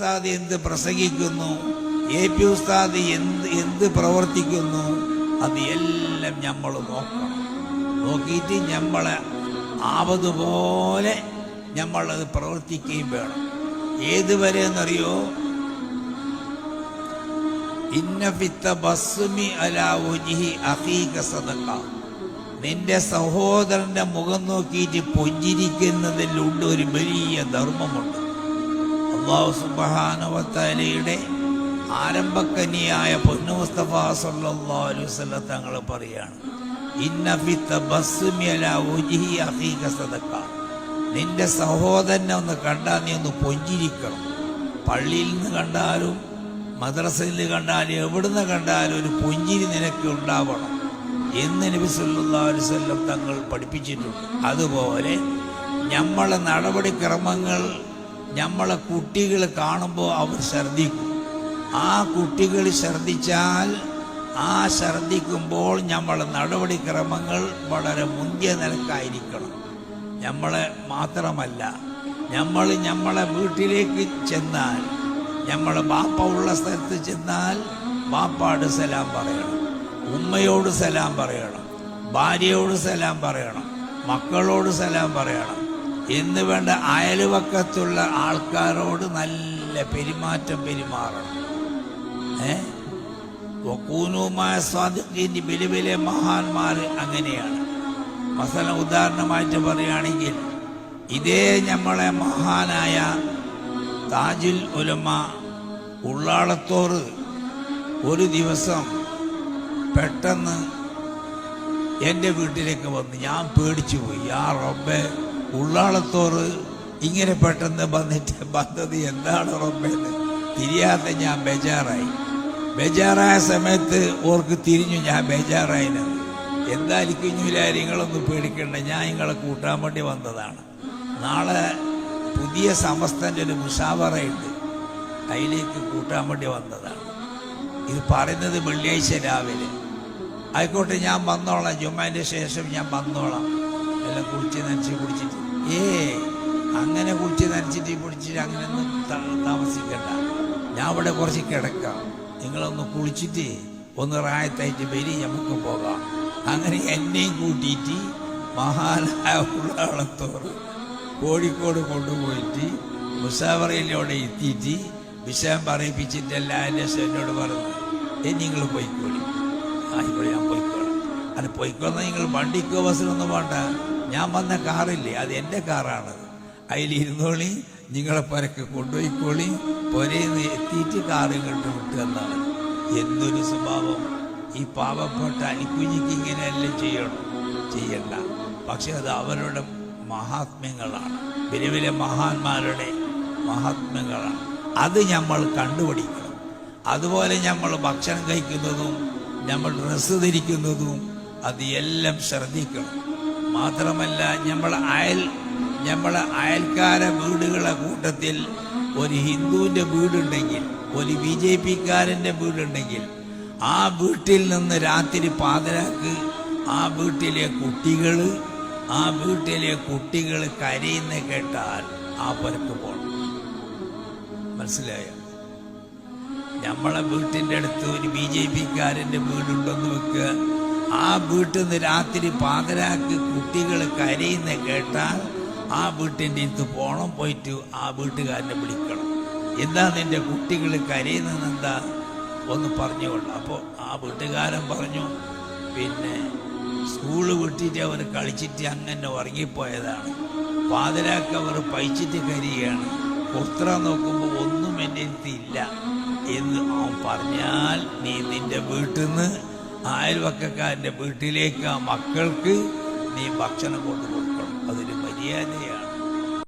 ഉസ്താദ് എന്ത് പ്രസംഗിക്കുന്നു, AP ഉസ്താദ് എന്ത് പ്രവർത്തിക്കുന്നു, അത് എല്ലാം നമ്മൾ നോക്കണം. നോക്കിയിട്ട് നമ്മളെ ആവതുപോലെ നമ്മളത് പ്രവർത്തിക്കുകയും വേണം. ഏതുവരെ എന്നറിയോ? ഇന്ന ഫിത്ത ബസ്മി അലാ വജ്ഹി അഖീക സദഖ. നിന്റെ സഹോദരന്റെ മുഖം നോക്കിയിട്ട് പുഞ്ചിരിക്കുന്നതിലുണ്ട് ഒരു വലിയ ധർമ്മമുണ്ട്. അല്ലാഹു സുബ്ഹാനഹു വ തആലയുടെ ആരംഭക്കനിയായ പൊന്നു മുസ്തഫ സല്ലല്ലാഹു അലൈഹി വസല്ലം തങ്ങൾ പറയാണ്, ഇന്ന ഫിത്ത ബസ്മി അലാ വജ്ഹി അഖീക സദഖ. നിന്റെ സഹോദരനെ ഒന്ന് കണ്ടാൽ നീ ഒന്ന് പുഞ്ചിരിക്കണം. പള്ളിയിൽ നിന്ന് കണ്ടാലും മദ്രസയിൽ കണ്ടാലും എവിടുന്ന് കണ്ടാലും ഒരു പുഞ്ചിരി നിനക്ക് ഉണ്ടാവണം എന്ന് നബി സല്ലല്ലാഹു അലൈഹി വസല്ലം തങ്ങൾ പഠിപ്പിച്ചിട്ടുണ്ട്. അതുപോലെ നമ്മളെ നടപടിക്രമങ്ങൾ നമ്മളെ കുട്ടികൾ കാണുമ്പോൾ അവർ ഛർദ്ദിക്കും. ആ കുട്ടികൾ ഛർദ്ദിച്ചാൽ ആ ഛർദ്ദിക്കുമ്പോൾ നമ്മളെ നടപടിക്രമങ്ങൾ വളരെ മുന്തിയ നിലക്കായിരിക്കണം. നമ്മളെ മാത്രമല്ല, നമ്മളെ വീട്ടിലേക്ക് ചെന്നാൽ, നമ്മളെ ബാപ്പ ഉള്ള സ്ഥലത്ത് ചെന്നാൽ ബാപ്പാട് സലാം പറയണം, ഉമ്മയോട് സലാം പറയണം, ഭാര്യയോട് സലാം പറയണം, മക്കളോട് സലാം പറയണം എന്ന് വേണ്ട അയൽവക്കത്തുള്ള ആൾക്കാരോട് നല്ല പെരുമാറ്റം പെരുമാറണം. വക്കൂനുമായ സ്വാദിഖീൻ, വലിയ വലിയ മഹാന്മാർ അങ്ങനെയാണ്. മസല ഉദാഹരണമായിട്ട് പറയുകയാണെങ്കിൽ, ഇതേ നമ്മളെ മഹാനായ താജുൽ ഉലമ ഉള്ളാളത്തോറ് ഒരു ദിവസം പെട്ടെന്ന് എൻ്റെ വീട്ടിലേക്ക് വന്ന് ഞാൻ പേടിച്ചു പോയി. യാ റബ്ബേ, ഉള്ളാളത്തോറ് ഇങ്ങനെ പെട്ടെന്ന് വന്നത് എന്താണ് റബ്ബേന്ന് തിരിയാത്ത ഞാൻ ബേജാറായ സമയത്ത് ഓർക്ക് തിരിഞ്ഞു ഞാൻ ബേജാറായിന്. എന്തായിരിക്കും നിങ്ങളൊന്നും പേടിക്കണ്ട, ഞാൻ നിങ്ങളെ കൂട്ടാൻ വേണ്ടി വന്നതാണ്. നാളെ പുതിയ സമസ്തൻ്റെ ഒരു മുഷാവറയുണ്ട്, അതിലേക്ക് കൂട്ടാൻ വേണ്ടി വന്നതാണ്. ഇത് പറയുന്നത് വെള്ളിയാഴ്ച രാവിലെ. ആയിക്കോട്ടെ, ഞാൻ വന്നോളാം, ജുമാൻ്റെ ശേഷം ഞാൻ വന്നോളാം. എല്ലാം കുളിച്ച് നനച്ച് കുടിച്ചിട്ട് അങ്ങനെ കുളിച്ച് നനച്ചിട്ട് കുടിച്ചിട്ട് അങ്ങനെയൊന്നും താമസിക്കണ്ട, ഞാൻ ഇവിടെ കുറച്ച് കിടക്കാം, നിങ്ങളൊന്ന് കുളിച്ചിട്ട് ഒന്ന് റായത്തായിട്ട് വരി, നമുക്ക് പോകാം. അങ്ങനെ എന്നെയും കൂട്ടിയിട്ട് മഹാനായ ഉള്ളാളത്തോറ് കോഴിക്കോട് കൊണ്ടുപോയിട്ട് മുസാവറയിലൂടെ എത്തിയിട്ട് വിഷയം പറയിപ്പിച്ചിട്ട് എല്ലാവരുടെ എന്നോട് പറഞ്ഞു, നിങ്ങൾ പോയിക്കോളി. ആയിക്കോളി, ഞാൻ പോയിക്കോളാം. അത് പോയിക്കോളാം, നിങ്ങൾ വണ്ടിക്കോ ബസ്സിനൊന്നും വേണ്ട, ഞാൻ വന്ന കാറില്ലേ അത് എൻ്റെ കാറാണത്, അതിലിരുന്നോളി, നിങ്ങളെ പരക്കെ കൊണ്ടുപോയിക്കോളി, പൊരേന്ന് എത്തിയിട്ട് കാറ് കണ്ടു വിട്ടു എന്നാണ്. എന്തൊരു സ്വഭാവം! ഈ പാവപ്പെട്ട അനിക്കുഞ്ഞിക്ക് ഇങ്ങനെയെല്ലാം ചെയ്യണ്ട. പക്ഷെ അത് അവരുടെ മഹാത്മ്യങ്ങളാണ്, വലിയ വലിയ മഹാന്മാരുടെ മഹാത്മ്യങ്ങളാണ്. അത് നമ്മൾ കണ്ടുപിടിക്കണം. അതുപോലെ നമ്മൾ ഭക്ഷണം കഴിക്കുന്നതും നമ്മൾ ഡ്രസ്സ് ധരിക്കുന്നതും അത് എല്ലാം ശ്രദ്ധിക്കണം. മാത്രമല്ല, നമ്മളെ അയൽക്കാരെ വീടുകളെ കൂട്ടത്തിൽ ഒരു ഹിന്ദുവിൻ്റെ വീടുണ്ടെങ്കിൽ, ഒരു BJP-കാരൻ്റെ വീടുണ്ടെങ്കിൽ, ആ വീട്ടിൽ നിന്ന് രാത്രി പാതിരാക്ക് ആ വീട്ടിലെ കുട്ടികൾ കരയുന്ന കേട്ടാൽ ആ പുരക്ക് പോകണം. മനസ്സിലായോ? നമ്മളെ വീട്ടിൻ്റെ അടുത്ത് ഒരു BJP-കാരൻ്റെ വീടുണ്ടെന്ന് വെക്കുക, ആ വീട്ടിൽ നിന്ന് രാത്രി പാതിരാക്ക് കുട്ടികൾ കരയുന്ന കേട്ടാൽ ആ വീട്ടിൻ്റെ അടുത്ത് പോകണം, പോയിട്ട് ആ വീട്ടുകാരനെ വിളിക്കണം. എന്താ നിന്റെ കുട്ടികൾ കരയുന്നതെന്താ ഒന്ന് പറഞ്ഞുകൊണ്ട്. അപ്പോൾ ആ വീട്ടുകാരൻ പറഞ്ഞു, പിന്നെ സ്കൂള് വിട്ടിട്ട് അവർ കളിച്ചിട്ട് അങ്ങനെ ഉറങ്ങിപ്പോയതാണ്, പാതിരാക്ക് അവർ പൈച്ചിട്ട് കരയുകയാണ്, പുത്ര നോക്കുമ്പോൾ ഒന്നും എൻ്റെ അടുത്ത് ഇല്ല എന്ന് അവൻ പറഞ്ഞാൽ, നീ നിന്റെ വീട്ടിൽ നിന്ന് അയൽവക്കക്കാരൻ്റെ വീട്ടിലേക്ക് ആ മക്കൾക്ക് നീ ഭക്ഷണം കൊണ്ടു കൊടുക്കണം. അതൊരു മര്യാദയാണ്.